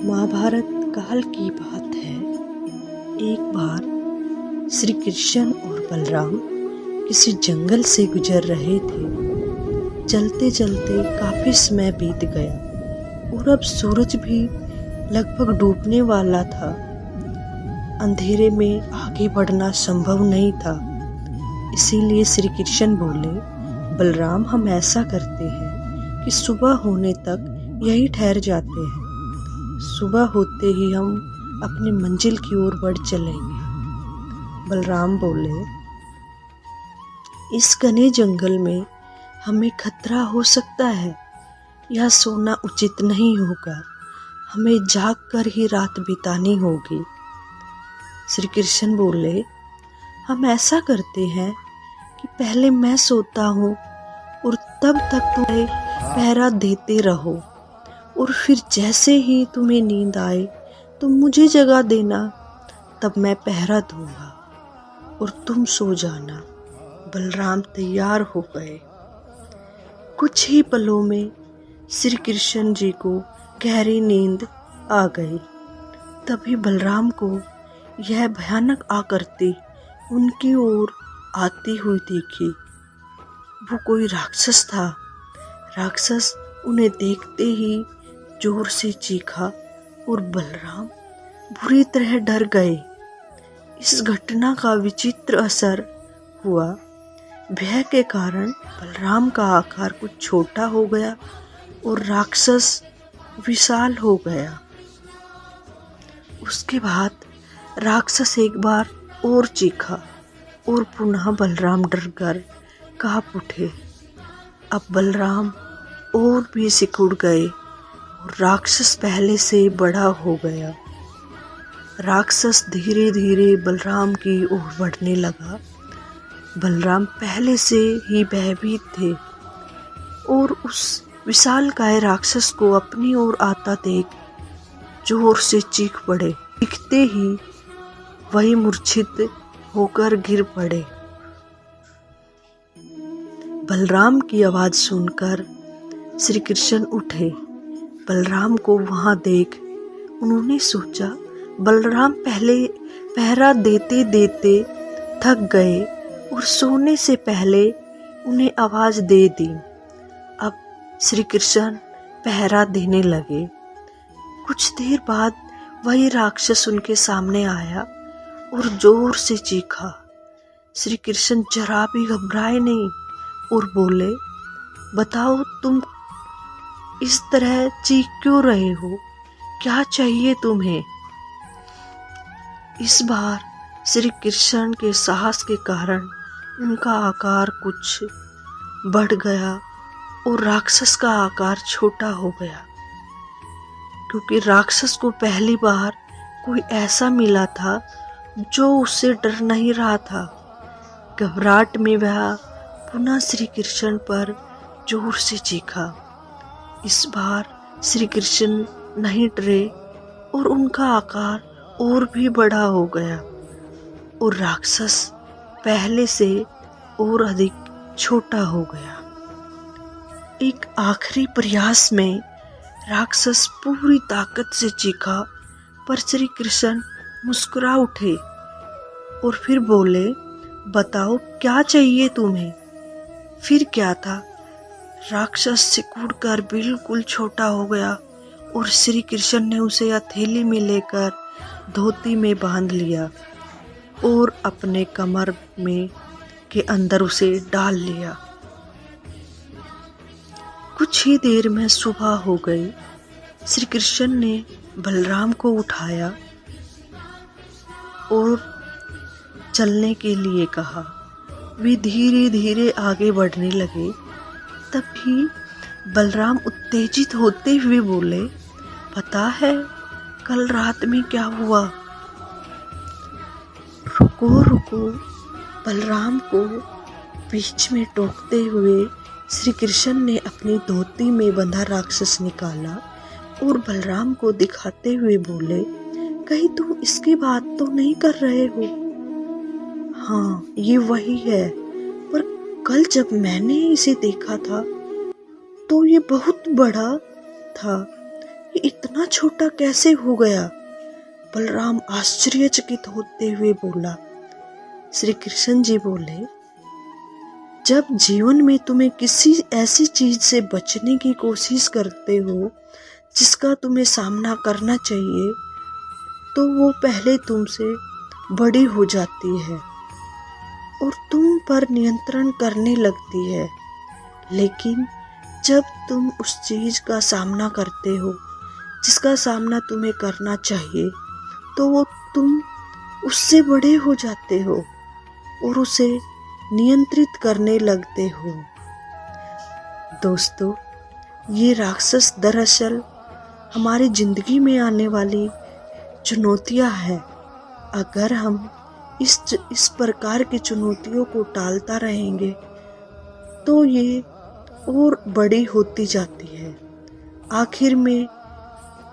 महाभारत काल की बात है। एक बार श्री कृष्ण और बलराम किसी जंगल से गुजर रहे थे। चलते चलते काफी समय बीत गया और अब सूरज भी लगभग डूबने वाला था। अंधेरे में आगे बढ़ना संभव नहीं था। इसीलिए श्री कृष्ण बोले, बलराम, हम ऐसा करते हैं कि सुबह होने तक यही ठहर जाते हैं। सुबह होते ही हम अपनी मंजिल की ओर बढ़ चलेंगे। बलराम बोले, इस घने जंगल में हमें खतरा हो सकता है। यह सोना उचित नहीं होगा। हमें जाग कर ही रात बितानी होगी। श्री कृष्ण बोले, हम ऐसा करते हैं कि पहले मैं सोता हूँ और तब तक तुम्हें पहरा देते रहो, और फिर जैसे ही तुम्हें नींद आए तो मुझे जगा देना, तब मैं पहरा दूंगा और तुम सो जाना। बलराम तैयार हो गए। कुछ ही पलों में श्री कृष्ण जी को गहरी नींद आ गई। तभी बलराम को यह भयानक आकृति उनकी ओर आती हुई देखी। वो कोई राक्षस था। राक्षस उन्हें देखते ही जोर से चीखा और बलराम बुरी तरह डर गए। इस घटना का विचित्र असर हुआ। भय के कारण बलराम का आकार कुछ छोटा हो गया और राक्षस विशाल हो गया। उसके बाद राक्षस एक बार और चीखा और पुनः बलराम डर कर कांप उठे। अब बलराम और भी सिकुड़ गए और राक्षस पहले से बड़ा हो गया। राक्षस धीरे धीरे बलराम की ओर बढ़ने लगा। बलराम पहले से ही भयभीत थे और उस विशालकाय राक्षस को अपनी ओर आता देख जोर से चीख पड़े। चीखते ही वही मूर्छित होकर गिर पड़े। बलराम की आवाज सुनकर श्री कृष्ण उठे। बलराम को वहां देख उन्होंने सोचा, बलराम पहले पहरा देते देते थक गए और सोने से पहले उन्हें आवाज दे दी। अब श्री कृष्ण पहरा देने लगे। कुछ देर बाद वही राक्षस उनके सामने आया और जोर से चीखा। श्री कृष्ण जरा भी घबराए नहीं और बोले, बताओ तुम इस तरह चीख क्यों रहे हो? क्या चाहिए तुम्हें? इस बार श्री कृष्ण के साहस के कारण उनका आकार कुछ बढ़ गया और राक्षस का आकार छोटा हो गया, क्योंकि राक्षस को पहली बार कोई ऐसा मिला था जो उससे डर नहीं रहा था। घबराहट में वह पुनः श्री कृष्ण पर जोर से चीखा। इस बार श्री कृष्ण नहीं डरे और उनका आकार और भी बड़ा हो गया और राक्षस पहले से और अधिक छोटा हो गया। एक आखिरी प्रयास में राक्षस पूरी ताकत से चीखा, पर श्री कृष्ण मुस्कुरा उठे और फिर बोले, बताओ क्या चाहिए तुम्हें? फिर क्या था, राक्षस सिकुड़कर बिल्कुल छोटा हो गया और श्री कृष्ण ने उसे हथेली में लेकर धोती में बांध लिया और अपने कमर में के अंदर उसे डाल लिया। कुछ ही देर में सुबह हो गई। श्री कृष्ण ने बलराम को उठाया और चलने के लिए कहा। वे धीरे धीरे आगे बढ़ने लगे। तभी बलराम उत्तेजित होते हुए बोले, पता है कल रात में क्या हुआ? रुको रुको, बलराम को बीच में टोकते हुए श्री कृष्ण ने अपनी धोती में बंधा राक्षस निकाला और बलराम को दिखाते हुए बोले, कहीं तुम इसकी बात तो नहीं कर रहे हो? हाँ, ये वही है, पर कल जब मैंने इसे देखा था तो ये बहुत बड़ा था, ये इतना छोटा कैसे हो गया? बलराम आश्चर्यचकित होते हुए बोला। श्री कृष्ण जी बोले, जब जीवन में तुम्हें किसी ऐसी चीज से बचने की कोशिश करते हो जिसका तुम्हें सामना करना चाहिए, तो वो पहले तुमसे बड़ी हो जाती है और तुम पर नियंत्रण करने लगती है। लेकिन जब तुम उस चीज का सामना करते हो जिसका सामना तुम्हें करना चाहिए, तो वो तुम उससे बड़े हो जाते हो और उसे नियंत्रित करने लगते हो। दोस्तों, ये राक्षस दरअसल हमारी जिंदगी में आने वाली चुनौतियां हैं। अगर हम इस प्रकार की चुनौतियों को टालता रहेंगे तो ये और बड़ी होती जाती है। आखिर में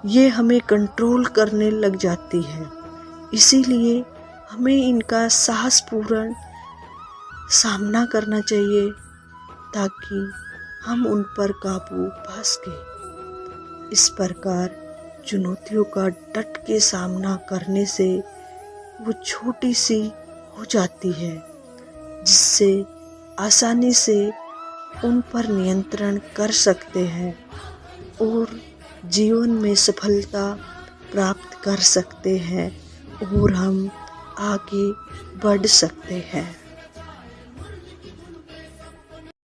ये हमें कंट्रोल करने लग जाती है। इसीलिए हमें इनका साहसपूर्ण सामना करना चाहिए ताकि हम उन पर काबू पा सकें। इस प्रकार चुनौतियों का डट के सामना करने से वो छोटी सी हो जाती है, जिससे आसानी से उन पर नियंत्रण कर सकते हैं और जीवन में सफलता प्राप्त कर सकते हैं और हम आगे बढ़ सकते हैं।